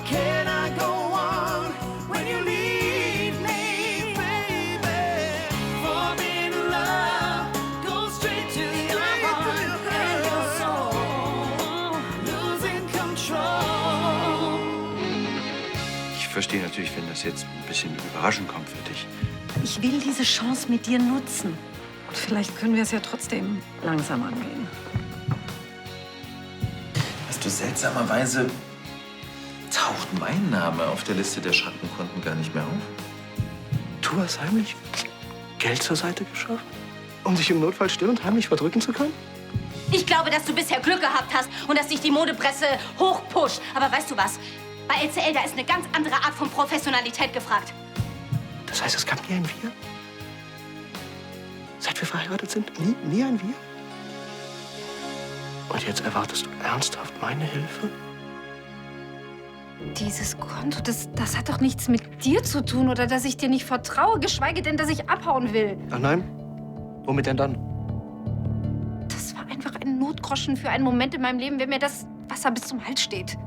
can I go on when you leave me, baby? Falling in love goes straight to your heart and your soul, losing control. Ich verstehe natürlich, wenn das jetzt ein bisschen überraschend kommt für dich. Ich will diese Chance mit dir nutzen. Und vielleicht können wir es ja trotzdem langsam angehen. Weißt du, seltsamerweise taucht mein Name auf der Liste der Schattenkonten gar nicht mehr auf. Du hast heimlich Geld zur Seite geschafft, um dich im Notfall still und heimlich verdrücken zu können? Ich glaube, dass du bisher Glück gehabt hast und dass dich die Modepresse hochpusht. Aber weißt du was? Bei LCL, da ist eine ganz andere Art von Professionalität gefragt. Das heißt, es gab nie ein Wir? Seit wir verheiratet sind? Nie ein Wir? Und jetzt erwartest du ernsthaft meine Hilfe? Dieses Konto, das hat doch nichts mit dir zu tun oder dass ich dir nicht vertraue, geschweige denn, dass ich abhauen will. Ach nein? Womit denn dann? Das war einfach ein Notgroschen für einen Moment in meinem Leben, wenn mir das Wasser bis zum Hals steht.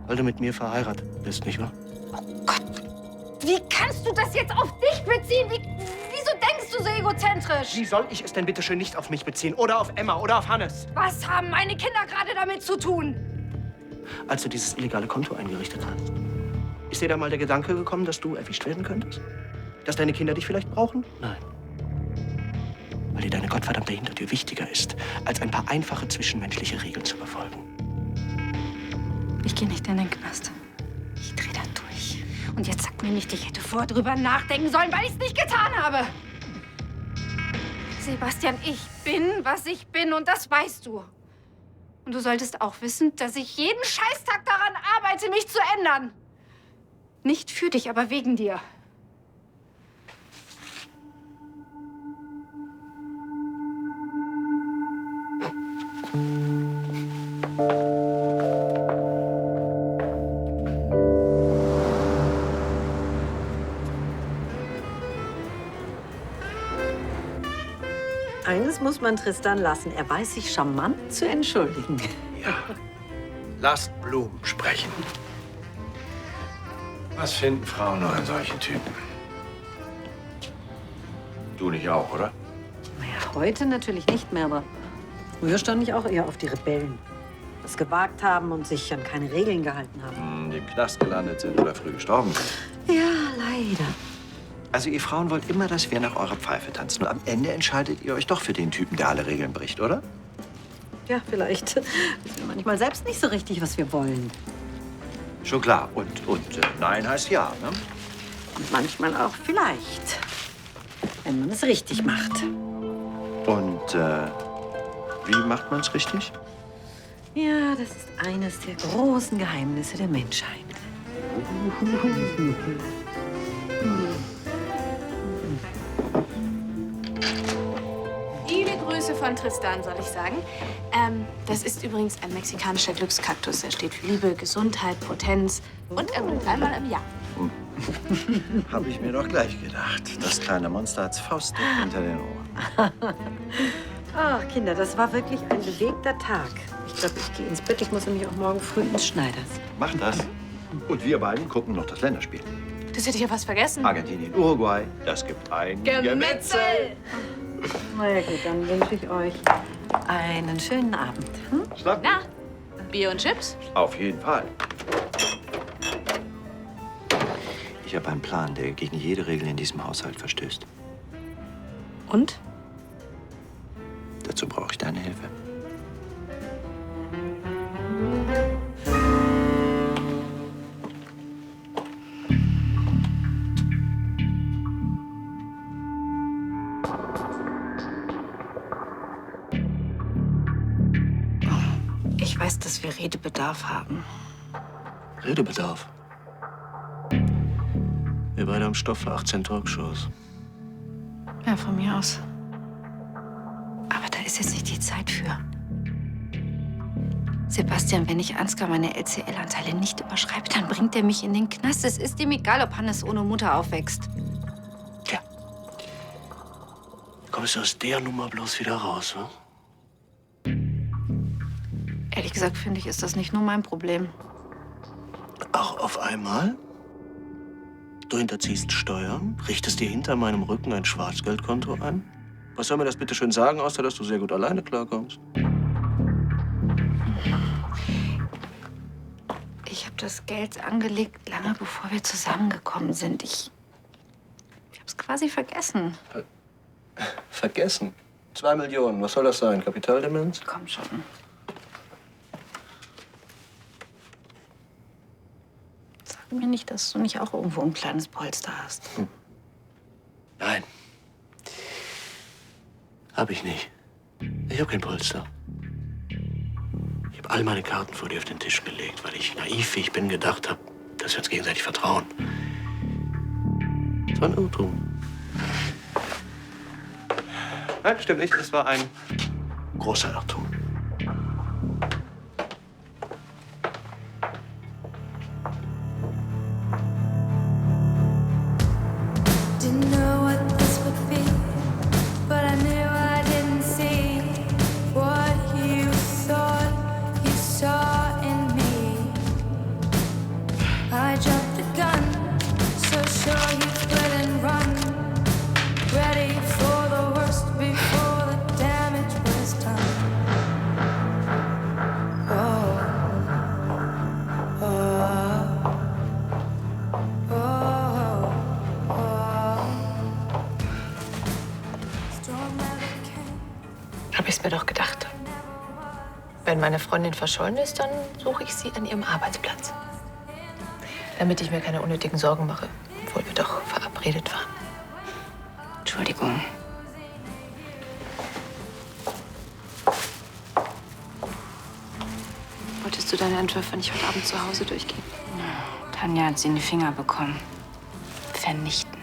Weil du mit mir verheiratet bist, nicht wahr? Oh Gott, wie kannst du das jetzt auf dich beziehen? Wieso denkst du so egozentrisch? Wie soll ich es denn bitte schön nicht auf mich beziehen? Oder auf Emma oder auf Hannes? Was haben meine Kinder gerade damit zu tun? Als du dieses illegale Konto eingerichtet hast, ist dir da mal der Gedanke gekommen, dass du erwischt werden könntest? Dass deine Kinder dich vielleicht brauchen? Nein. Weil dir deine gottverdammte Hintertür wichtiger ist, als ein paar einfache zwischenmenschliche Regeln zu befolgen. Ich gehe nicht in den Knast. Ich drehe da durch. Und jetzt sag mir nicht, ich hätte vorher drüber nachdenken sollen, weil ich es nicht getan habe. Sebastian, ich bin, was ich bin und das weißt du. Und du solltest auch wissen, dass ich jeden Scheißtag daran arbeite, mich zu ändern. Nicht für dich, aber wegen dir. Eines muss man Tristan lassen. Er weiß sich charmant zu entschuldigen. Ja, lasst Blumen sprechen. Was finden Frauen nur an solchen Typen? Du nicht auch, oder? Naja, heute natürlich nicht mehr, aber früher stand ich auch eher auf die Rebellen. Das gewagt haben und sich an keine Regeln gehalten haben. Die im Knast gelandet sind oder früh gestorben sind. Ja, leider. Also ihr Frauen wollt immer, dass wir nach eurer Pfeife tanzen. Und am Ende entscheidet ihr euch doch für den Typen, der alle Regeln bricht, oder? Ja, vielleicht wissen wir manchmal selbst nicht so richtig, was wir wollen. Schon klar. Und Nein heißt Ja, ne? Und manchmal auch vielleicht, wenn man es richtig macht. Und wie macht man es richtig? Ja, das ist eines der großen Geheimnisse der Menschheit. Liebe Grüße von Tristan, soll ich sagen. Das ist übrigens ein mexikanischer Glückskaktus. Er steht für Liebe, Gesundheit, Potenz und er blüht einmal im Jahr. Habe ich mir doch gleich gedacht. Das kleine Monster hat's faustdick hinter den Ohren. Ach, Kinder, das war wirklich ein bewegter Tag. Ich glaube, ich gehe ins Bett. Ich muss nämlich auch morgen früh ins Schneiders. Machen das. Und wir beiden gucken noch das Länderspiel. Das hätte ich ja was vergessen. Argentinien, Uruguay, das gibt ein Gemetzel! Na ja, gut, dann wünsche ich euch einen schönen Abend. Hm? Na, Bier und Chips? Auf jeden Fall. Ich habe einen Plan, der gegen jede Regel in diesem Haushalt verstößt. Und? Dazu brauche ich deine Hilfe. Ich weiß, dass wir Redebedarf haben. Redebedarf. Wir beide haben Stoff für 18 Talkshows. Ja, von mir aus. Aber da ist jetzt nicht die Zeit für. Sebastian, wenn ich Ansgar meine LCL-Anteile nicht überschreibe, dann bringt er mich in den Knast. Es ist ihm egal, ob Hannes ohne Mutter aufwächst. Tja. Kommst du aus der Nummer bloß wieder raus, wa? Ehrlich gesagt, finde ich, ist das nicht nur mein Problem. Auch auf einmal? Du hinterziehst Steuern, richtest dir hinter meinem Rücken ein Schwarzgeldkonto ein? Was soll mir das bitte schön sagen, außer dass du sehr gut alleine klarkommst? Ich habe das Geld angelegt, lange bevor wir zusammengekommen sind. Ich habe es quasi vergessen. Vergessen? 2 Millionen, was soll das sein? Kapitaldemenz? Komm schon. Sag mir nicht, dass du nicht auch irgendwo ein kleines Polster hast. Nein. Hab ich nicht. Ich hab kein Polster. Ich habe all meine Karten vor dir auf den Tisch gelegt, weil ich naiv wie ich bin gedacht habe, dass wir uns gegenseitig vertrauen. Das war ein Irrtum. Nein, stimmt nicht. Das war ein großer Irrtum. Didn't know what this would be, but I knew I didn't see what you thought you saw in me. I jumped the gun, so sure you'd split and run, ready for the worst before the damage was done. Oh, oh, oh, oh. Storm never came. Hab ich's mir doch gedacht. Wenn meine Freundin verschollen ist, dann suche ich sie an ihrem Arbeitsplatz. Damit ich mir keine unnötigen Sorgen mache, obwohl wir doch verabredet waren. Entschuldigung. Wolltest du deine Entwürfe nicht heute Abend zu Hause durchgehen? Tanja hat sie in die Finger bekommen. Vernichtend.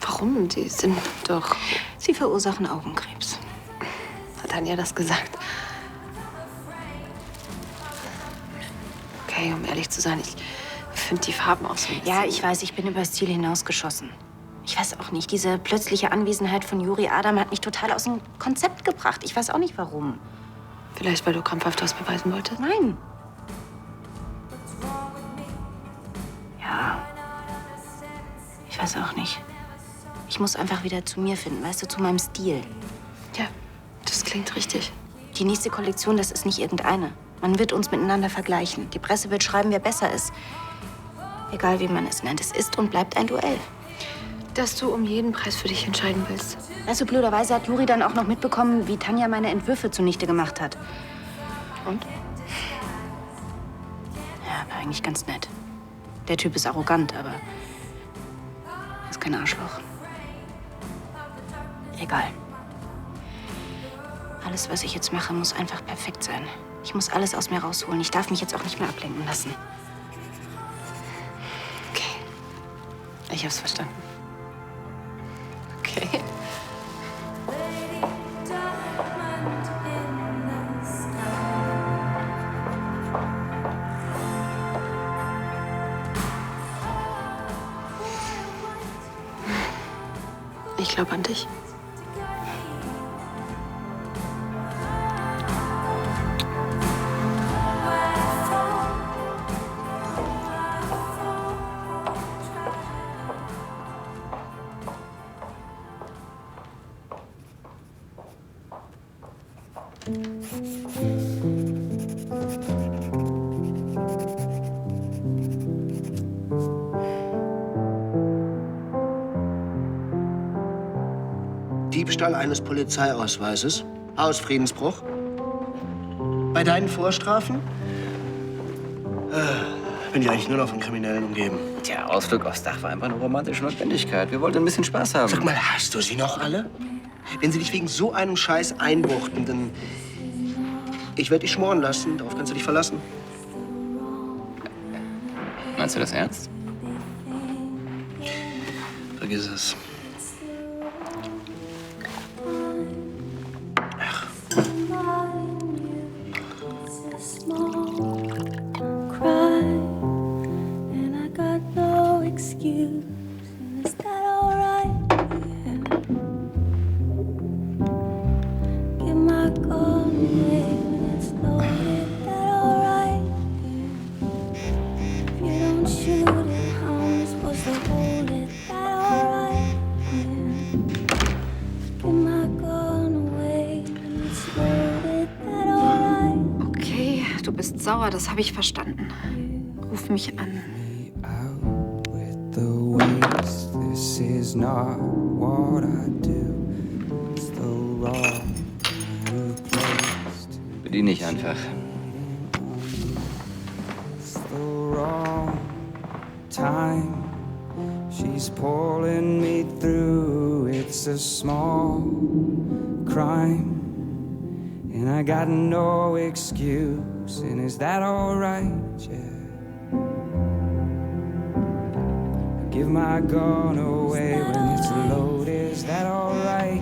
Warum? Die sind doch... Sie verursachen Augenkrebs. Hat Tanja das gesagt? Okay, um ehrlich zu sein, ich finde die Farben auch so ein bisschen... Ja, ich weiß, ich bin übers Ziel hinausgeschossen. Ich weiß auch nicht, diese plötzliche Anwesenheit von Juri Adam hat mich total aus dem Konzept gebracht. Ich weiß auch nicht, warum. Vielleicht, weil du krampfhaft was beweisen wolltest? Nein. Ja. Ich weiß auch nicht. Ich muss einfach wieder zu mir finden, weißt du, zu meinem Stil. Ja, das klingt richtig. Die nächste Kollektion, das ist nicht irgendeine. Man wird uns miteinander vergleichen. Die Presse wird schreiben, wer besser ist. Egal, wie man es nennt. Es ist und bleibt ein Duell. Dass du um jeden Preis für dich entscheiden willst. Weißt du, blöderweise hat Juri dann auch noch mitbekommen, wie Tanja meine Entwürfe zunichte gemacht hat. Und? Ja, war eigentlich ganz nett. Der Typ ist arrogant, aber ist kein Arschloch. Egal. Alles, was ich jetzt mache, muss einfach perfekt sein. Ich muss alles aus mir rausholen. Ich darf mich jetzt auch nicht mehr ablenken lassen. Okay. Ich hab's verstanden. Okay. Diamond in the sky. Ich glaube an dich. Diebstahl eines Polizeiausweises, Hausfriedensbruch. Bei deinen Vorstrafen bin ich eigentlich nur noch von Kriminellen umgeben. Tja, Ausflug aufs Dach war einfach eine romantische Notwendigkeit. Wir wollten ein bisschen Spaß haben. Sag mal, hast du sie noch alle? Wenn sie dich wegen so einem Scheiß einbuchten, dann... Ich werde dich schmoren lassen, darauf kannst du dich verlassen. Meinst du das ernst? Vergiss es. Cry, and I got no excuse. Is that alright? Yeah. Give my call, babe, and it's loaded. Is that alright? Yeah. sauer, das habe ich verstanden. Ruf mich an. The waste, this is not what I do. It's the wrong place to Bediene ich einfach. It's the wrong time. She's pulling me through. It's a small crime, and I got no excuse. And is that all right? Yeah. Give my gun away when it's loaded. Is that all right?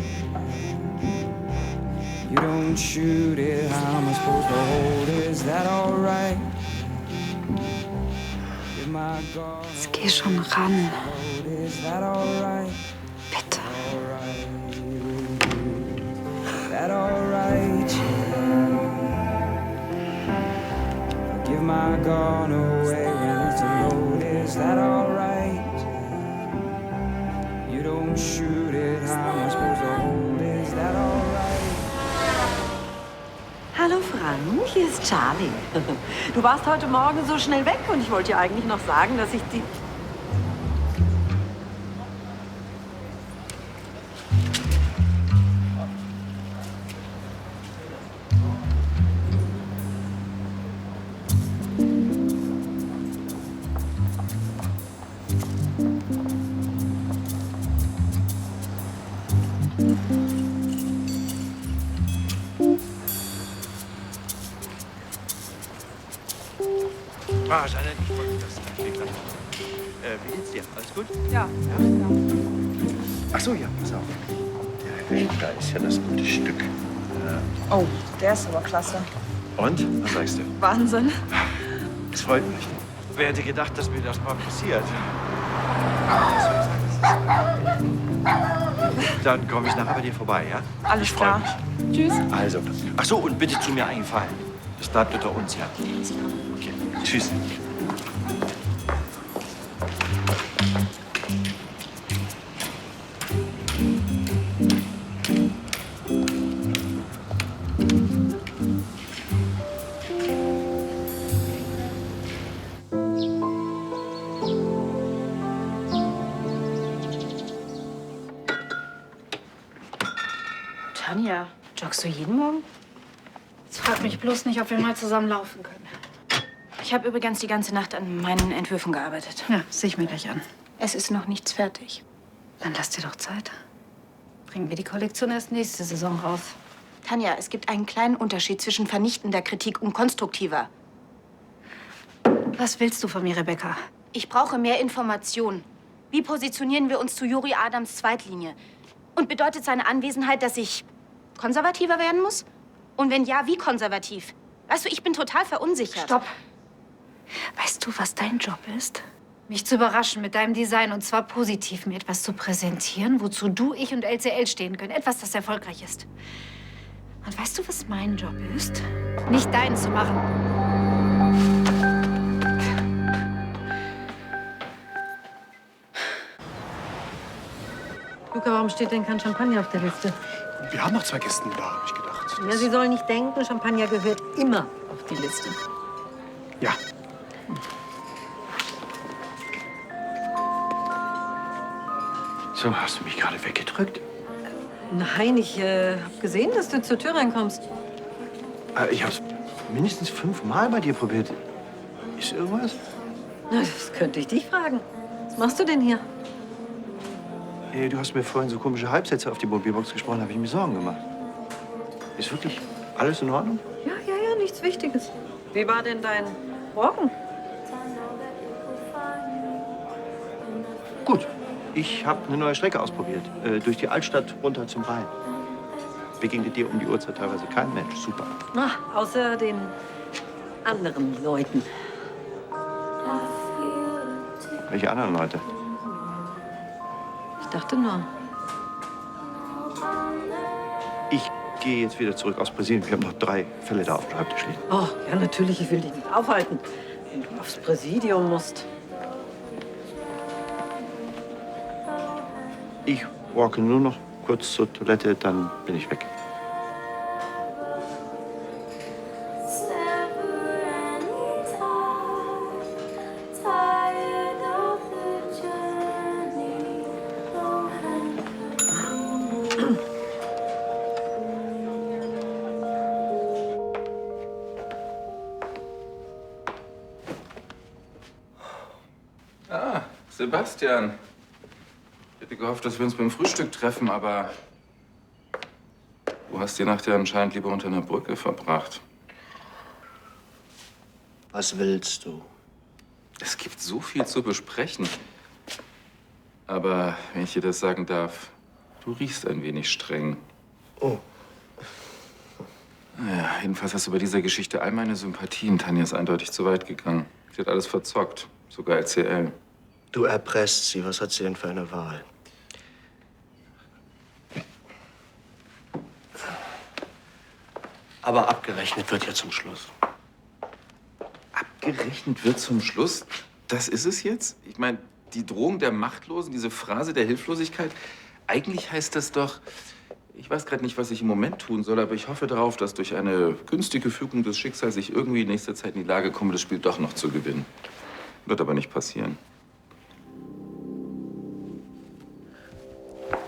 You don't shoot it. How am I supposed to hold it? Is that all right? Give my gun Jetzt geh schon ran. away. Is that all right? Bitte. Is that all right? Give my gun away when it's loaded. Is that all right? You don't shoot it. How am I supposed to hold it? Is that all right? Hallo Frank, hier ist Charlie. Du warst heute Morgen so schnell weg und ich wollte dir eigentlich noch sagen, dass ich die... Ah, Janet, ich wollte das Weg lassen. Wie geht's dir? Alles gut? Ja. Ach so, ja, pass auf. Ja, da ist ja das gute Stück. Oh, der ist aber klasse. Und? Was sagst du? Wahnsinn. Es freut mich. Wer hätte gedacht, dass mir das mal passiert? Dann komme ich nachher bei dir vorbei, ja? Alles Ich freu klar. mich. Tschüss. Also, ach so, und bitte zu mir eingefallen. Das bleibt unter uns, ja? Okay, tschüss. Tanja, joggst du jeden Morgen? Jetzt frag mich bloß nicht, ob wir mal zusammen laufen können. Ich habe übrigens die ganze Nacht an meinen Entwürfen gearbeitet. Ja, sehe ich mir gleich an. Es ist noch nichts fertig. Dann lass dir doch Zeit. Bringen wir die Kollektion erst nächste Saison raus. Tanja, es gibt einen kleinen Unterschied zwischen vernichtender Kritik und konstruktiver. Was willst du von mir, Rebecca? Ich brauche mehr Informationen. Wie positionieren wir uns zu Juri Adams Zweitlinie? Und bedeutet seine Anwesenheit, dass ich konservativer werden muss? Und wenn ja, wie konservativ? Weißt du, ich bin total verunsichert. Stopp. Weißt du, was dein Job ist? Mich zu überraschen mit deinem Design und zwar positiv, mir etwas zu präsentieren, wozu du, ich und LCL stehen können. Etwas, das erfolgreich ist. Und weißt du, was mein Job ist? Nicht deinen zu machen. Luca, warum steht denn kein Champagner auf der Liste? Wir haben noch 2 Gäste da, habe ich gedacht. Ja, Sie sollen nicht denken, Champagner gehört immer auf die Liste. Ja. So, hast du mich gerade weggedrückt? Nein, ich habe gesehen, dass du zur Tür reinkommst. Ich habe es mindestens 5 Mal bei dir probiert. Ist irgendwas? Na, das könnte ich dich fragen. Was machst du denn hier? Du hast mir vorhin so komische Halbsätze auf die Mobilbox gesprochen, habe ich mir Sorgen gemacht. Ist wirklich alles in Ordnung? Ja, nichts Wichtiges. Wie war denn dein Morgen? Gut. Ich habe eine neue Strecke ausprobiert. Durch die Altstadt runter zum Rhein. Begegnet dir um die Uhrzeit teilweise kein Mensch. Super. Na, außer den anderen Leuten. Welche anderen Leute? Ich dachte nur. Ich gehe jetzt wieder zurück aus Brasilien. Wir haben noch 3 Fälle da auf dem Schreibtisch liegen. Oh, ja, natürlich, ich will dich nicht aufhalten. Wenn du aufs Präsidium musst. Ich walke nur noch kurz zur Toilette, dann bin ich weg. Sebastian. Ich hätte gehofft, dass wir uns beim Frühstück treffen, aber du hast die Nacht ja anscheinend lieber unter einer Brücke verbracht. Was willst du? Es gibt so viel zu besprechen. Aber wenn ich dir das sagen darf, du riechst ein wenig streng. Oh. Naja, jedenfalls hast du bei dieser Geschichte all meine Sympathien. Tanja ist eindeutig zu weit gegangen. Sie hat alles verzockt, sogar LCL. Du erpresst sie. Was hat sie denn für eine Wahl? Aber abgerechnet wird ja zum Schluss. Abgerechnet wird zum Schluss? Das ist es jetzt? Ich meine, die Drohung der Machtlosen, diese Phrase der Hilflosigkeit, eigentlich heißt das doch, ich weiß gerade nicht, was ich im Moment tun soll, aber ich hoffe darauf, dass durch eine günstige Fügung des Schicksals ich irgendwie in nächster Zeit in die Lage komme, das Spiel doch noch zu gewinnen. Wird aber nicht passieren.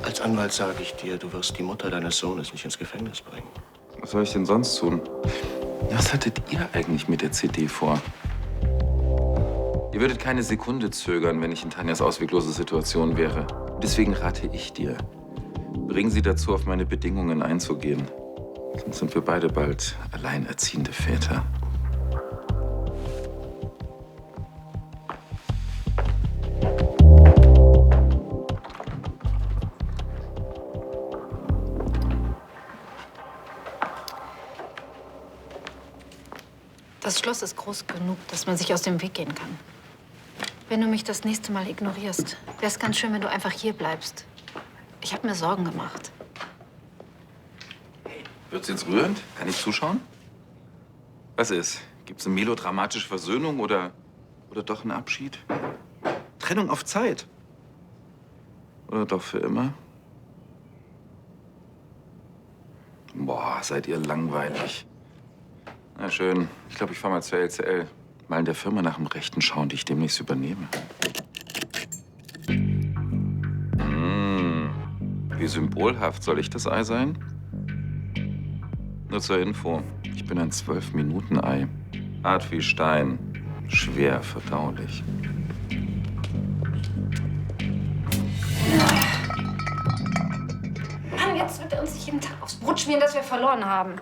Als Anwalt sage ich dir, du wirst die Mutter deines Sohnes nicht ins Gefängnis bringen. Was soll ich denn sonst tun? Was hattet ihr eigentlich mit der CD vor? Ihr würdet keine Sekunde zögern, wenn ich in Tanjas ausweglose Situation wäre. Deswegen rate ich dir, bring sie dazu, auf meine Bedingungen einzugehen. Sonst sind wir beide bald alleinerziehende Väter. Das Schloss ist groß genug, dass man sich aus dem Weg gehen kann. Wenn du mich das nächste Mal ignorierst, wäre es ganz schön, wenn du einfach hier bleibst. Ich habe mir Sorgen gemacht. Wird's jetzt rührend? Kann ich zuschauen? Was ist? Gibt's eine melodramatische Versöhnung oder doch einen Abschied? Trennung auf Zeit? Oder doch für immer? Boah, seid ihr langweilig. Na schön. Ich glaube, ich fahre mal zur LCL. Mal in der Firma nach dem Rechten schauen, die ich demnächst übernehme. Wie symbolhaft soll ich das Ei sein? Nur zur Info. Ich bin ein 12-Minuten-Ei. Hart wie Stein. Schwer verdaulich. Mann, jetzt wird er uns nicht jeden Tag aufs Brot schmieren, dass wir verloren haben.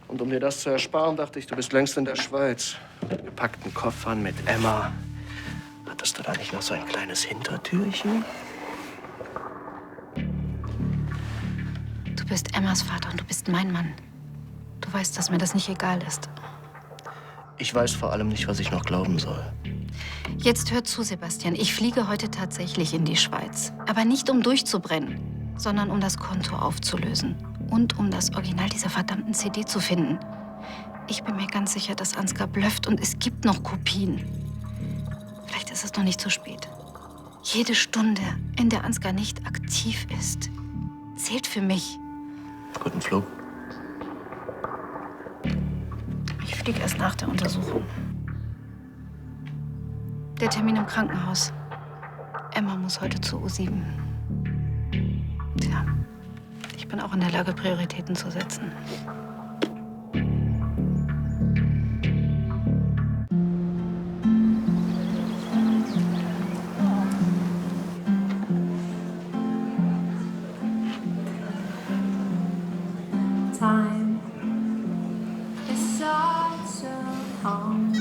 Und um dir das zu ersparen, dachte ich, du bist längst in der Schweiz. Mit gepackten Koffern, mit Emma. Hattest du da nicht noch so ein kleines Hintertürchen? Du bist Emmas Vater und du bist mein Mann. Du weißt, dass mir das nicht egal ist. Ich weiß vor allem nicht, was ich noch glauben soll. Jetzt hör zu, Sebastian. Ich fliege heute tatsächlich in die Schweiz. Aber nicht, um durchzubrennen, sondern um das Konto aufzulösen. Und um das Original dieser verdammten CD zu finden. Ich bin mir ganz sicher, dass Ansgar blöfft und es gibt noch Kopien. Vielleicht ist es noch nicht zu spät. Jede Stunde, in der Ansgar nicht aktiv ist, zählt für mich. Guten Flug. Ich fliege erst nach der Untersuchung. Der Termin im Krankenhaus. Emma muss heute zur U7. Tja, ich bin auch in der Lage, Prioritäten zu setzen. Time is such a hungry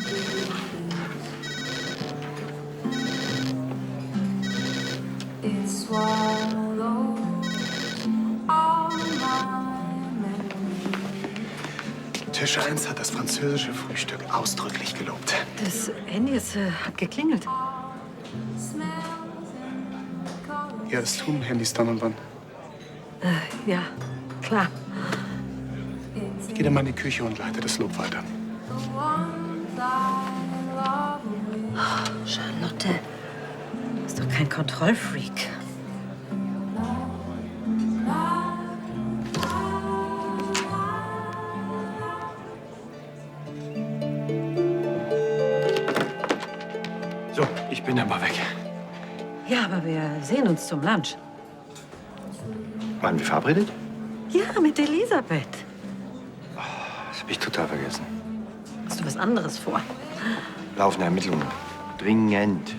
beast. It swallows all my memories. Tisch 1 hat das französische Frühstück ausdrücklich gelobt. Das Handy hat geklingelt. Ja, das tun Handys dann und wann. Ja, klar. Ich gehe dann mal in die Küche und leite das Lob weiter. Charlotte, ist doch kein Kontrollfreak. So, ich bin dann mal weg. Ja, aber wir sehen uns zum Lunch. Waren wir verabredet? Ja, mit Elisabeth. Das habe ich total vergessen. Hast du was anderes vor? Laufende Ermittlungen. Dringend.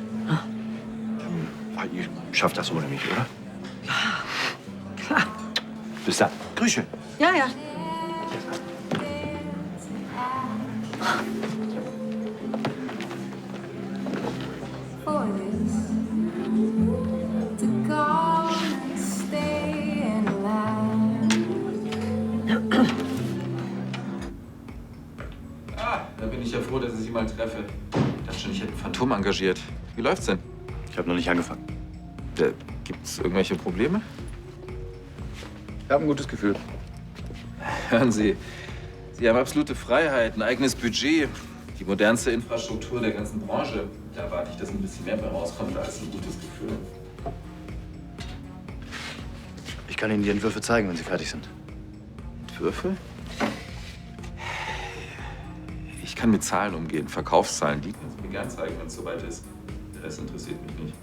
Ihr schafft das ohne mich, oder? Klar. Bis dann. Grüße. Ja, ja. To go and stay in line. Da bin ich ja froh, dass ich Sie mal treffe. Ich dachte schon, ich hätte ein Phantom engagiert. Wie läuft's denn? Ich habe noch nicht angefangen. Gibt's irgendwelche Probleme? Ich habe ein gutes Gefühl. Hören Sie, Sie haben absolute Freiheit, ein eigenes Budget, die modernste Infrastruktur der ganzen Branche. Da erwarte ich, dass ein bisschen mehr bei rauskommt als ein gutes Gefühl. Ich kann Ihnen die Entwürfe zeigen, wenn sie fertig sind. Entwürfe? Ich kann mit Zahlen umgehen, Verkaufszahlen, die können Sie mir gern zeigen, wenn es soweit ist. Der Rest interessiert mich nicht.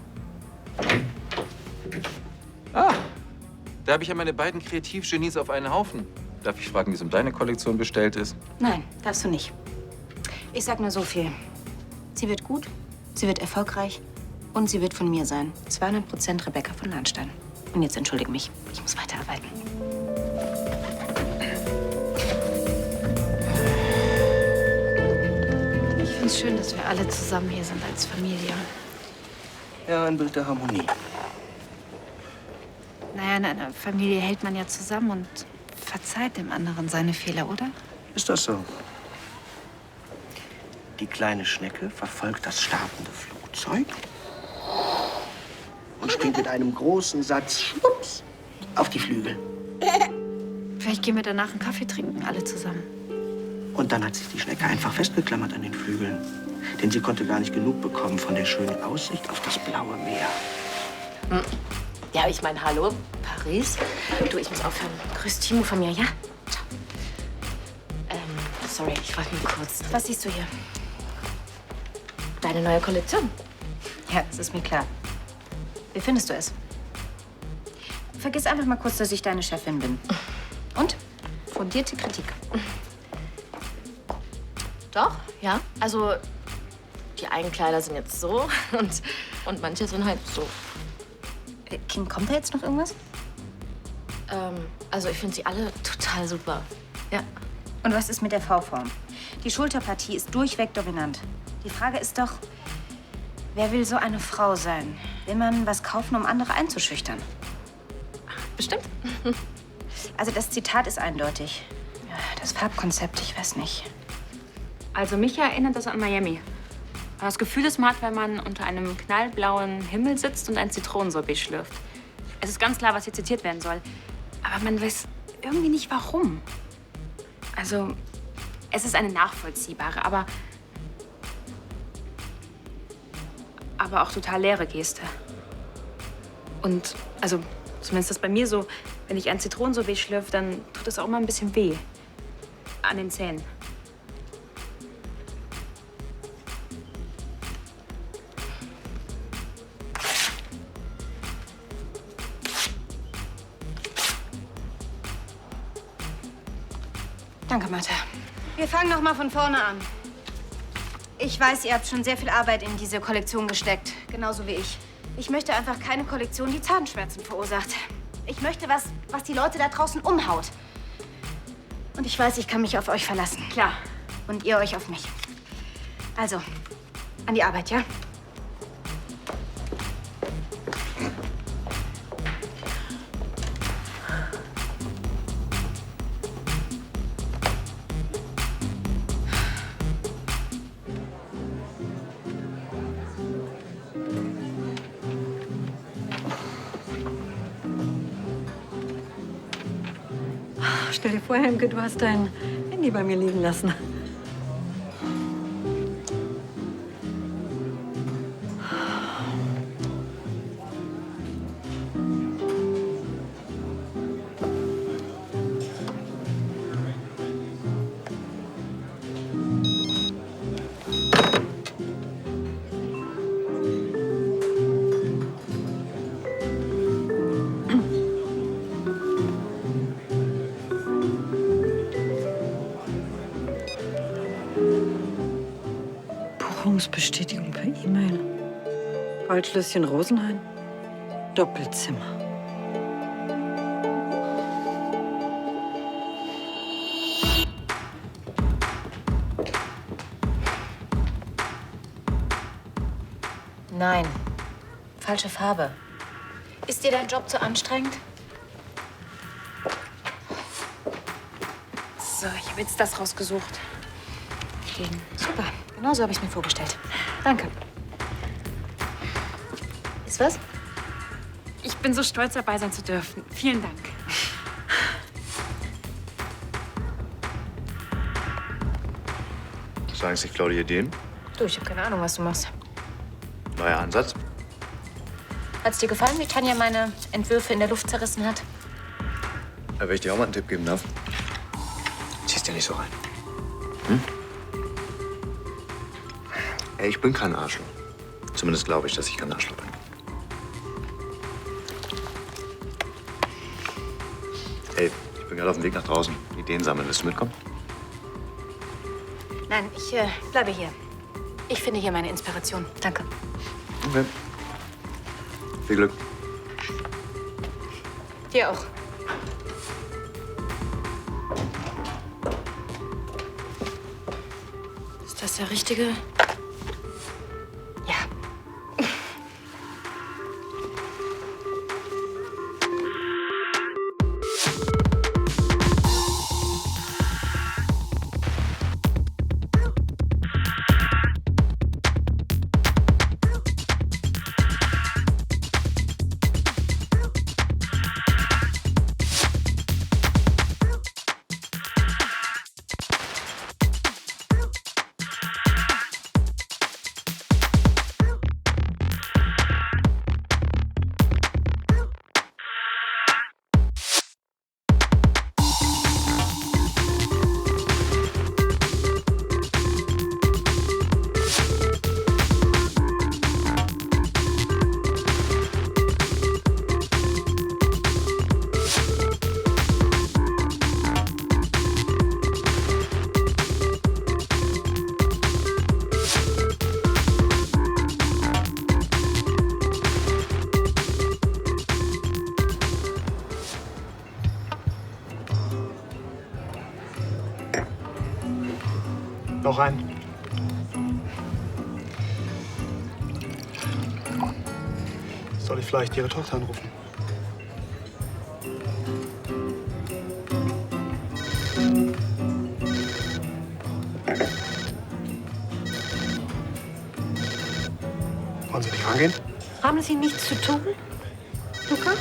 Da habe ich ja meine beiden Kreativgenies auf einen Haufen. Darf ich fragen, wie es um deine Kollektion bestellt ist? Nein, darfst du nicht. Ich sag nur so viel. Sie wird gut, sie wird erfolgreich und sie wird von mir sein. 200% Rebecca von Lahnstein. Und jetzt entschuldige mich, ich muss weiterarbeiten. Ich finde es schön, dass wir alle zusammen hier sind als Familie. Ja, ein Bild der Harmonie. Naja, in einer Familie hält man ja zusammen und verzeiht dem anderen seine Fehler, oder? Ist das so? Die kleine Schnecke verfolgt das startende Flugzeug und springt mit einem großen Satz schwupps auf die Flügel. Vielleicht gehen wir danach einen Kaffee trinken, alle zusammen. Und dann hat sich die Schnecke einfach festgeklammert an den Flügeln. Denn sie konnte gar nicht genug bekommen von der schönen Aussicht auf das blaue Meer. Ja, ich meine, hallo, Paris. Du, ich muss aufhören. Grüß Timo von mir, ja? Ciao. Sorry, ich wollte nur kurz. Was siehst du hier? Deine neue Kollektion. Ja, das ist mir klar. Wie findest du es? Vergiss einfach mal kurz, dass ich deine Chefin bin. Und? Fundierte Kritik. Doch, ja. Also, die einen Kleider sind jetzt so und manche sind halt so. Kim, kommt da jetzt noch irgendwas? Also, ich finde sie alle total super. Ja. Und was ist mit der V-Form? Die Schulterpartie ist durchweg dominant. Die Frage ist doch, wer will so eine Frau sein? Will man was kaufen, um andere einzuschüchtern? Bestimmt. Also das Zitat ist eindeutig. Ja, das Farbkonzept, ich weiß nicht. Also mich erinnert das an Miami. Das Gefühl, das man hat, wenn man unter einem knallblauen Himmel sitzt und ein Zitronensorbet schlürft. Es ist ganz klar, was hier zitiert werden soll. Aber man weiß irgendwie nicht, warum. Also, es ist eine nachvollziehbare, aber auch total leere Geste. Und, also, zumindest ist das bei mir so, wenn ich ein Zitronensorbet schlürfe, dann tut es auch immer ein bisschen weh. An den Zähnen. Danke, Martha. Wir fangen noch mal von vorne an. Ich weiß, ihr habt schon sehr viel Arbeit in diese Kollektion gesteckt, genauso wie ich. Ich möchte einfach keine Kollektion, die Zahnschmerzen verursacht. Ich möchte was die Leute da draußen umhaut. Und ich weiß, ich kann mich auf euch verlassen. Klar. Und ihr euch auf mich. Also, an die Arbeit, ja? Stell dir vor, Helmke, du hast dein Handy bei mir liegen lassen. Buchungsbestätigung per E-Mail. Waldschlösschen Rosenhain. Doppelzimmer. Nein. Falsche Farbe. Ist dir dein Job zu anstrengend? So, ich habe jetzt das rausgesucht. Den. Super. Genau so habe ich es mir vorgestellt. Danke. Ist was? Ich bin so stolz, dabei sein zu dürfen. Vielen Dank. Sagen Sie, Claudia, Ideen? Du, ich habe keine Ahnung, was du machst. Neuer Ansatz? Hat's dir gefallen, wie Tanja meine Entwürfe in der Luft zerrissen hat? Wenn ich dir auch mal einen Tipp geben darf. Ziehst dir nicht so rein. Hm? Ey, ich bin kein Arschloch. Zumindest glaube ich, dass ich kein Arschloch bin. Hey, ich bin gerade auf dem Weg nach draußen. Ideen sammeln. Willst du mitkommen? Nein, ich bleibe hier. Ich finde hier meine Inspiration. Danke. Okay. Viel Glück. Dir auch. Ist das der richtige? Ja. Noch ein. Soll ich vielleicht Ihre Tochter anrufen? Wollen Sie nicht rangehen? Haben Sie nichts zu tun, Luca?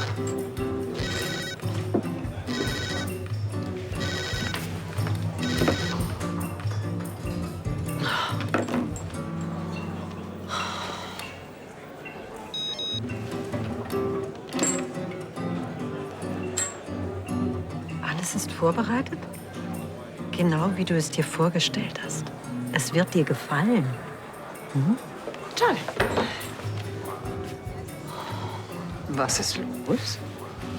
Alles ist vorbereitet? Genau wie du es dir vorgestellt hast. Es wird dir gefallen. Hm? Toll. Was ist los?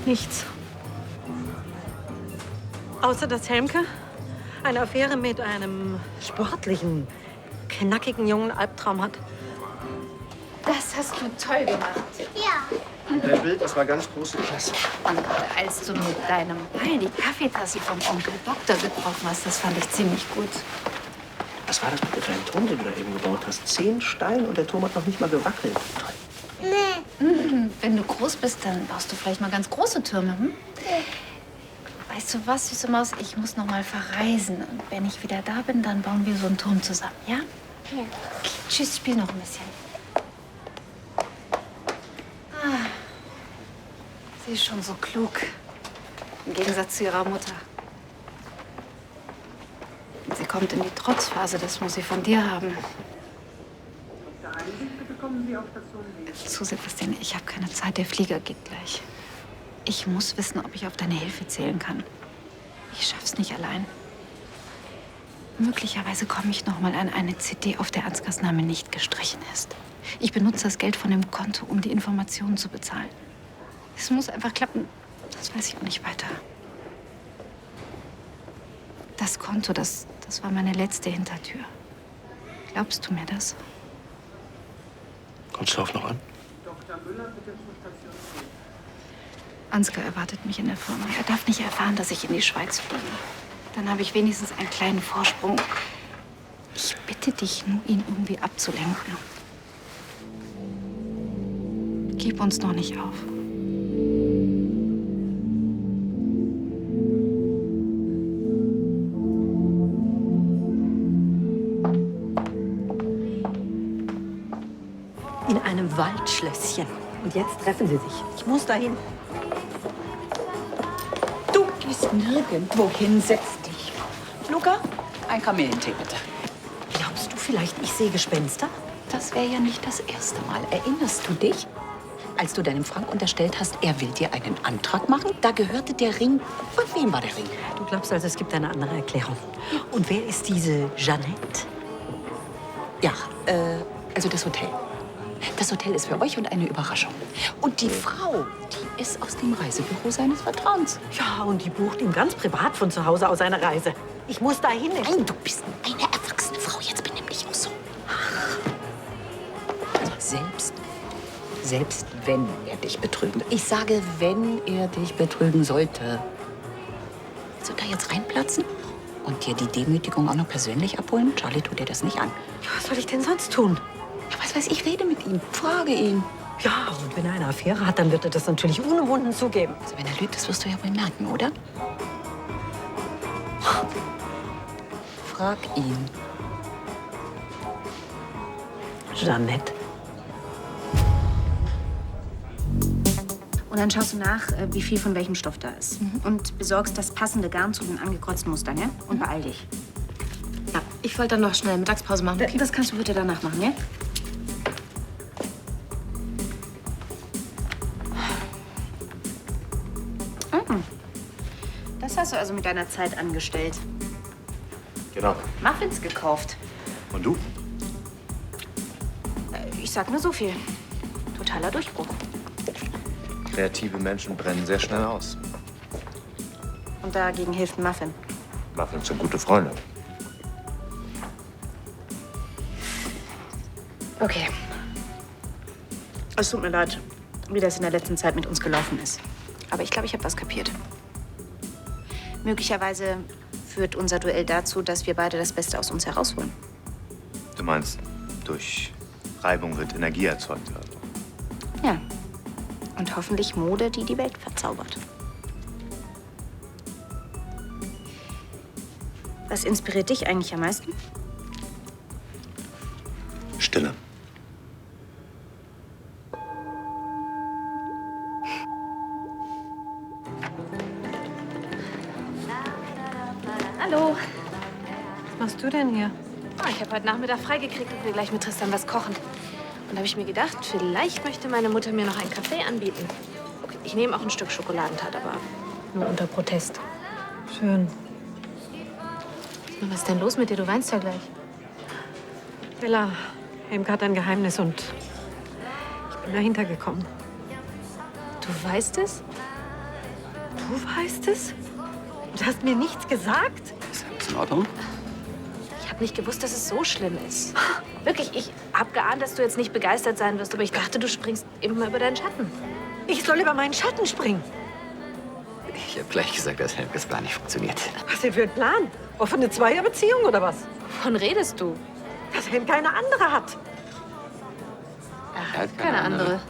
Nichts. Außer dass Helmke eine Affäre mit einem sportlichen, knackigen jungen Albtraum hat. Das hast du toll gemacht. Ja. Dein Bild, das war ganz große Klasse. Und als du mit deinem Ball die Kaffeetasse vom Onkel Doktor getroffen hast, das fand ich ziemlich gut. Was war das mit dem kleinen Turm, den du da eben gebaut hast? 10 Steine und der Turm hat noch nicht mal gewackelt. Toll. Nee. Wenn du groß bist, dann baust du vielleicht mal ganz große Türme. Hm? Weißt du was, süße Maus? Ich muss noch mal verreisen. Und wenn ich wieder da bin, dann bauen wir so einen Turm zusammen, ja? Ja. Okay, tschüss, spiel noch ein bisschen. Ah, sie ist schon so klug. Im Gegensatz zu ihrer Mutter. Sie kommt in die Trotzphase, das muss sie von dir haben. Zu, Sebastian, ich habe keine Zeit. Der Flieger geht gleich. Ich muss wissen, ob ich auf deine Hilfe zählen kann. Ich schaff's nicht allein. Möglicherweise komme ich noch mal an eine CD, auf der Ansgars Name nicht gestrichen ist. Ich benutze das Geld von dem Konto, um die Informationen zu bezahlen. Es muss einfach klappen. Das weiß ich auch nicht weiter. Das Konto, das war meine letzte Hintertür. Glaubst du mir das? Kommst du auf noch an? Ansgar erwartet mich in der Firma. Er darf nicht erfahren, dass ich in die Schweiz fliege. Dann habe ich wenigstens einen kleinen Vorsprung. Ich bitte dich nur, ihn irgendwie abzulenken. Gib uns noch nicht auf. In einem Waldschlösschen. Und jetzt treffen sie sich. Ich muss dahin. Du gehst nirgendwo hin, setz dich. Luca, ein Kamillentee bitte. Glaubst du vielleicht, ich sehe Gespenster? Das wäre ja nicht das erste Mal. Erinnerst du dich? Als du deinem Frank unterstellt hast, er will dir einen Antrag machen, da gehörte der Ring. Von wem war der Ring? Du glaubst also, es gibt eine andere Erklärung. Und wer ist diese Jeannette? Ja, also das Hotel. Das Hotel ist für euch und eine Überraschung. Und die Frau, die ist aus dem Reisebüro seines Vertrauens. Ja, und die bucht ihm ganz privat von zu Hause aus eine Reise. Ich muss dahin. Nein, du bist eine erwachsene Frau. Jetzt benimm dich auch so. Also selbst wenn er dich betrügen. Ich sage, wenn er dich betrügen sollte. Willst du da jetzt reinplatzen? Und dir die Demütigung auch noch persönlich abholen? Charlie tut dir das nicht an. Ja, was soll ich denn sonst tun? Ja, was weiß ich, rede mit ihm. Frage ihn. Ja, und wenn er eine Affäre hat, dann wird er das natürlich unumwunden zugeben. Also wenn er lügt, das wirst du ja wohl merken, oder? Frag ihn. Jeannette. Und dann schaust du nach, wie viel von welchem Stoff da ist. Und besorgst das passende Garn zu den angekreuzten Mustern, ja? Und beeil dich. Ja, ich wollte dann noch schnell Mittagspause machen. Okay. Das kannst du bitte danach machen, ja? Das hast du also mit deiner Zeit angestellt. Genau. Muffins gekauft. Und du? Ich sag nur so viel. Totaler Durchbruch. Kreative Menschen brennen sehr schnell aus. Und dagegen hilft ein Muffin. Muffins sind gute Freunde. Okay. Es tut mir leid, wie das in der letzten Zeit mit uns gelaufen ist. Aber ich glaube, ich habe was kapiert. Möglicherweise führt unser Duell dazu, dass wir beide das Beste aus uns herausholen. Du meinst, durch Reibung wird Energie erzeugt? Also. Ja. Und hoffentlich Mode, die die Welt verzaubert. Was inspiriert dich eigentlich am meisten? Stille. Hallo. Was machst du denn hier? Oh, ich habe heute Nachmittag freigekriegt und will gleich mit Tristan was kochen. Und da habe ich mir gedacht, vielleicht möchte meine Mutter mir noch einen Kaffee anbieten. Okay, ich nehme auch ein Stück Schokoladentat, aber nur unter Protest. Schön. Was ist denn los mit dir? Du weinst ja gleich. Bella, Helmke hat ein Geheimnis und ich bin dahinter gekommen. Du weißt es? Du weißt es? Du hast mir nichts gesagt? Ist alles in Ordnung? Ich habe nicht gewusst, dass es so schlimm ist. Wirklich, ich habe geahnt, dass du jetzt nicht begeistert sein wirst, aber ich dachte, du springst eben mal über deinen Schatten. Ich soll über meinen Schatten springen. Ich habe gleich gesagt, dass Helmkes Plan nicht funktioniert. Was denn für ein Plan? Offene Zweierbeziehung oder was? Wovon redest du? Dass Helmke keine andere hat. Er hat Keine andere.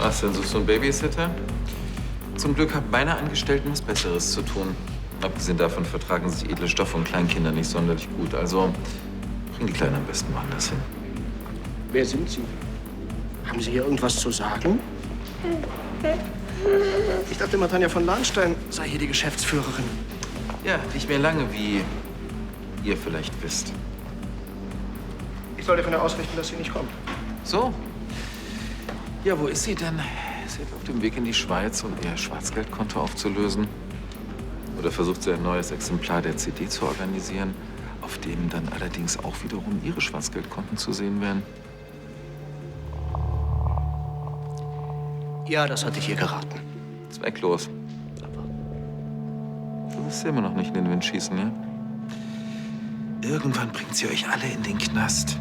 Was denn, suchst du einen Babysitter? Zum Glück haben meine Angestellten was Besseres zu tun. Abgesehen davon vertragen sich edle Stoffe und Kleinkinder nicht sonderlich gut. Also bring die Kleinen am besten woanders hin. Wer sind Sie? Haben Sie hier irgendwas zu sagen? Ich dachte immer, Tanja von Lahnstein sei hier die Geschäftsführerin. Ja, nicht mehr lange, wie ihr vielleicht wisst. Ich soll davon ausrichten, dass sie nicht kommt. So. Ja, wo ist sie denn? Ist sie auf dem Weg in die Schweiz, um ihr Schwarzgeldkonto aufzulösen? Oder versucht sie ein neues Exemplar der CD zu organisieren? auf denen dann allerdings auch wiederum Ihre Schwarzgeldkonten zu sehen wären. Ja, das hatte ich ihr geraten. Zwecklos. Du willst immer noch nicht in den Wind schießen, ja? Irgendwann bringt sie euch alle in den Knast.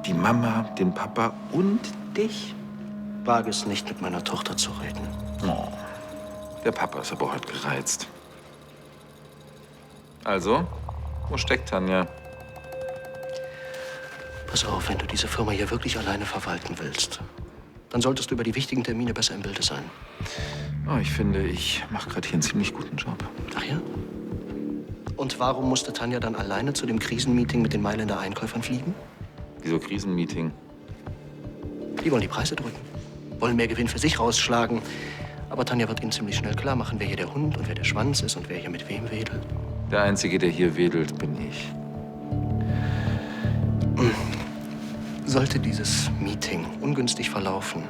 Die Mama, den Papa und dich. Wage es nicht, mit meiner Tochter zu reden. Oh. Der Papa ist aber heute gereizt. Also, wo steckt Tanja? Pass auf, wenn du diese Firma hier wirklich alleine verwalten willst, dann solltest du über die wichtigen Termine besser im Bilde sein. Oh, ich finde, ich mache gerade hier einen ziemlich guten Job. Ach ja? Und warum musste Tanja dann alleine zu dem Krisenmeeting mit den Mailänder Einkäufern fliegen? Wieso Krisenmeeting? Die wollen die Preise drücken, wollen mehr Gewinn für sich rausschlagen. Aber Tanja wird ihnen ziemlich schnell klar machen, wer hier der Hund und wer der Schwanz ist und wer hier mit wem wedelt. Der Einzige, der hier wedelt, bin ich. Sollte dieses Meeting ungünstig verlaufen,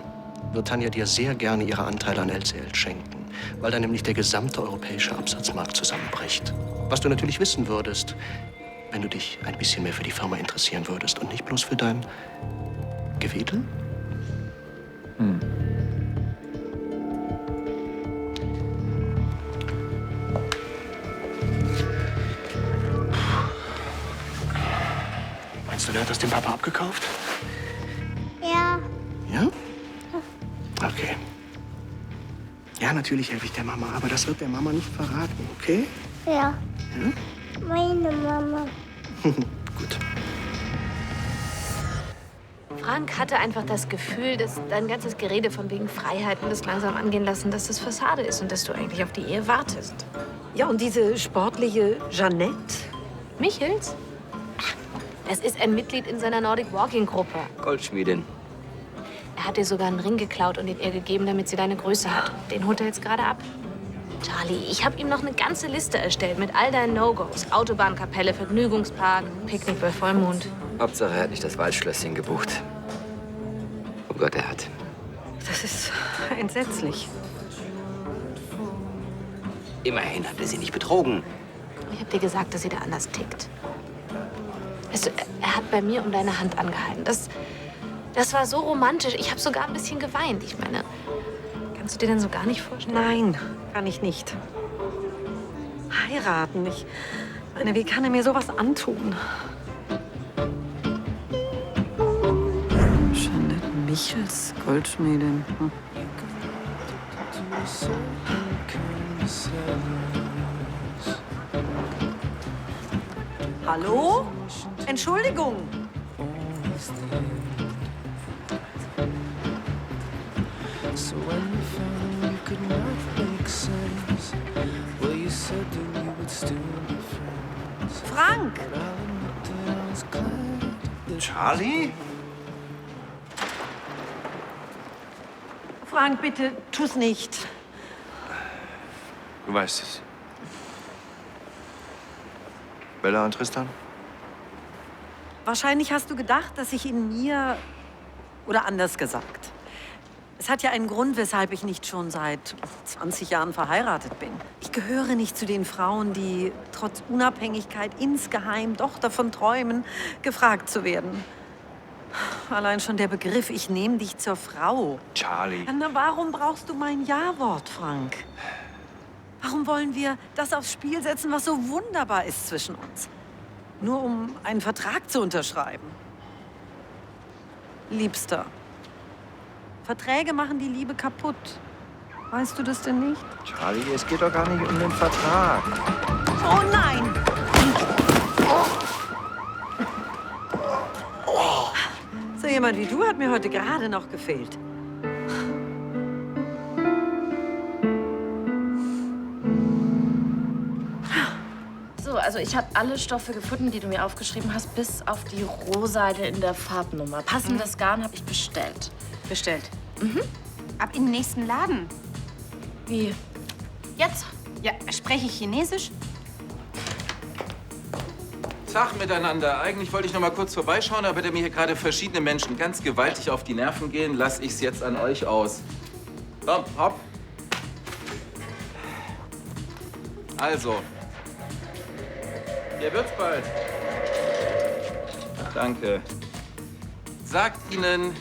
wird Tanja dir sehr gerne ihre Anteile an LCL schenken, weil dann nämlich der gesamte europäische Absatzmarkt zusammenbricht. Was du natürlich wissen würdest, wenn du dich ein bisschen mehr für die Firma interessieren würdest und nicht bloß für dein Gewedel? Meinst du, der hat das dem Papa abgekauft? Ja. Ja? Okay. Ja, natürlich helfe ich der Mama, aber das wird der Mama nicht verraten, okay? Ja. Ja? Meine Mama. Gut. Frank hatte einfach das Gefühl, dass dein ganzes Gerede von wegen Freiheit und das langsam angehen lassen, dass das Fassade ist und dass du eigentlich auf die Ehe wartest. Ja, und diese sportliche Jeanette? Michels? Das ist ein Mitglied in seiner Nordic Walking Gruppe. Goldschmiedin. Er hat dir sogar einen Ring geklaut und ihn ihr gegeben, damit sie deine Größe hat. Den holt er jetzt gerade ab. Charlie, ich habe ihm noch eine ganze Liste erstellt mit all deinen No-Gos. Autobahnkapelle, Vergnügungspark, Picknick bei Vollmond. Hauptsache, er hat nicht das Waldschlösschen gebucht. Oh Gott, er hat. Das ist entsetzlich. Immerhin hat er sie nicht betrogen. Ich habe dir gesagt, dass sie da anders tickt. Weißt du, er hat bei mir um deine Hand angehalten. Das war so romantisch. Ich habe sogar ein bisschen geweint. Ich meine, kannst du dir denn so gar nicht vorstellen? Nein, kann ich nicht. Heiraten. Ich meine, wie kann er mir sowas antun? Jeanette Michels, Goldschmiedin. Hm. Hallo? Entschuldigung. Frank! Charlie? Frank, bitte, tu's nicht. Du weißt es. Bella und Tristan? Wahrscheinlich hast du gedacht, dass ich in mir... Oder anders gesagt. Es hat ja einen Grund, weshalb ich nicht schon seit 20 Jahren verheiratet bin. Ich gehöre nicht zu den Frauen, die trotz Unabhängigkeit insgeheim doch davon träumen, gefragt zu werden. Allein schon der Begriff, ich nehme dich zur Frau. Charlie. Na, warum brauchst du mein Ja-Wort, Frank? Warum wollen wir das aufs Spiel setzen, was so wunderbar ist zwischen uns? Nur um einen Vertrag zu unterschreiben. Liebster, Verträge machen die Liebe kaputt. Weißt du das denn nicht? Charlie, es geht doch gar nicht um den Vertrag. Oh nein! So jemand wie du hat mir heute gerade noch gefehlt. So, also ich habe alle Stoffe gefunden, die du mir aufgeschrieben hast, bis auf die Rohseide in der Farbnummer. Passendes Garn habe ich bestellt. Bestellt? Mhm. Ab in den nächsten Laden. Wie? Jetzt? Ja, spreche ich Chinesisch? Tag miteinander. Eigentlich wollte ich noch mal kurz vorbeischauen, aber da mir hier gerade verschiedene Menschen ganz gewaltig auf die Nerven gehen, lasse ich es jetzt an euch aus. Komm, hopp. Also, hier wird's bald. Danke. Sagt Ihnen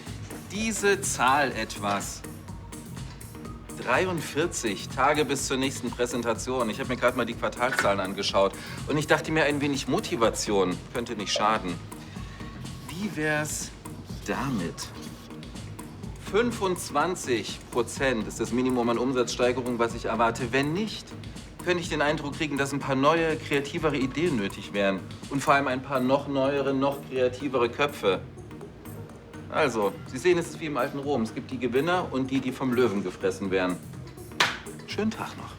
diese Zahl etwas? 43 Tage bis zur nächsten Präsentation. Ich habe mir gerade mal die Quartalzahlen angeschaut. Und ich dachte mir, ein wenig Motivation könnte nicht schaden. Wie wär's damit? 25% ist das Minimum an Umsatzsteigerung, was ich erwarte. Wenn nicht, könnte ich den Eindruck kriegen, dass ein paar neue, kreativere Ideen nötig wären. Und vor allem ein paar noch neuere, noch kreativere Köpfe. Also, Sie sehen, es ist wie im alten Rom. Es gibt die Gewinner und die, die vom Löwen gefressen werden. Schönen Tag noch.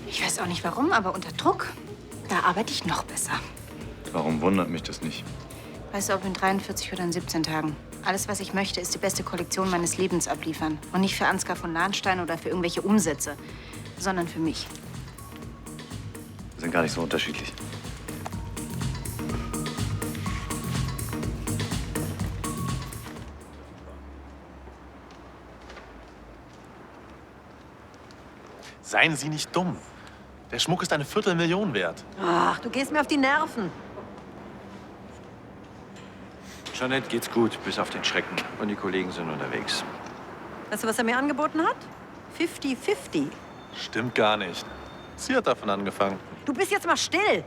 Ich weiß auch nicht warum, aber unter Druck, da arbeite ich noch besser. Warum wundert mich das nicht? Weißt du, ob in 43 oder in 17 Tagen. Alles, was ich möchte, ist die beste Kollektion meines Lebens abliefern. Und nicht für Ansgar von Lahnstein oder für irgendwelche Umsätze, sondern für mich. Wir sind gar nicht so unterschiedlich. Seien Sie nicht dumm. Der Schmuck ist eine Viertelmillion wert. Ach, du gehst mir auf die Nerven. Jeanette geht's gut, bis auf den Schrecken. Und die Kollegen sind unterwegs. Weißt du, was er mir angeboten hat? 50-50. Stimmt gar nicht. Sie hat davon angefangen. Du bist jetzt mal still.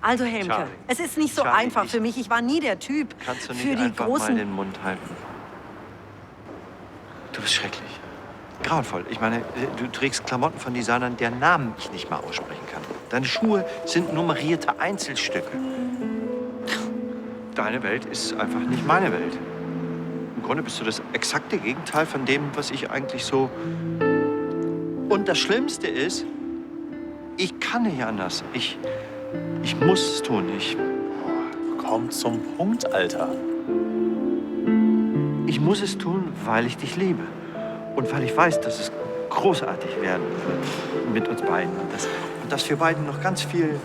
Also, Helmke, Charlie. es ist nicht so Charlie, einfach für mich. Ich war nie der Typ Kannst du nicht für die einfach großen... mal den Mund halten? Du bist schrecklich. Grauenvoll. Ich meine, du trägst Klamotten von Designern, deren Namen ich nicht mal aussprechen kann. Deine Schuhe sind nummerierte Einzelstücke. Deine Welt ist einfach nicht meine Welt. Im Grunde bist du das exakte Gegenteil von dem, was ich eigentlich so... Und das Schlimmste ist, ich kann nicht anders. Ich muss es tun. Komm zum Punkt, Alter. Ich muss es tun, weil ich dich liebe. Und weil ich weiß, dass es großartig werden wird mit uns beiden. Und dass wir beiden noch ganz viel...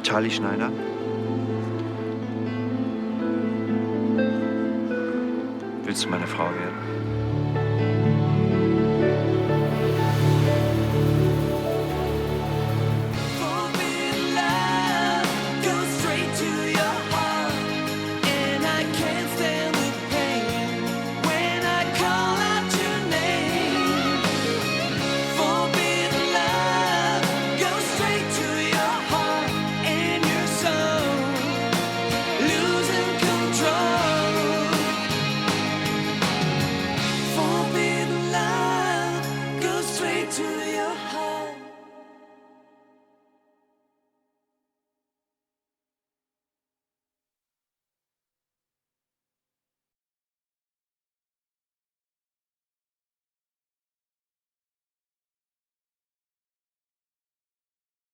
Charlie Schneider. Willst du meine Frau werden?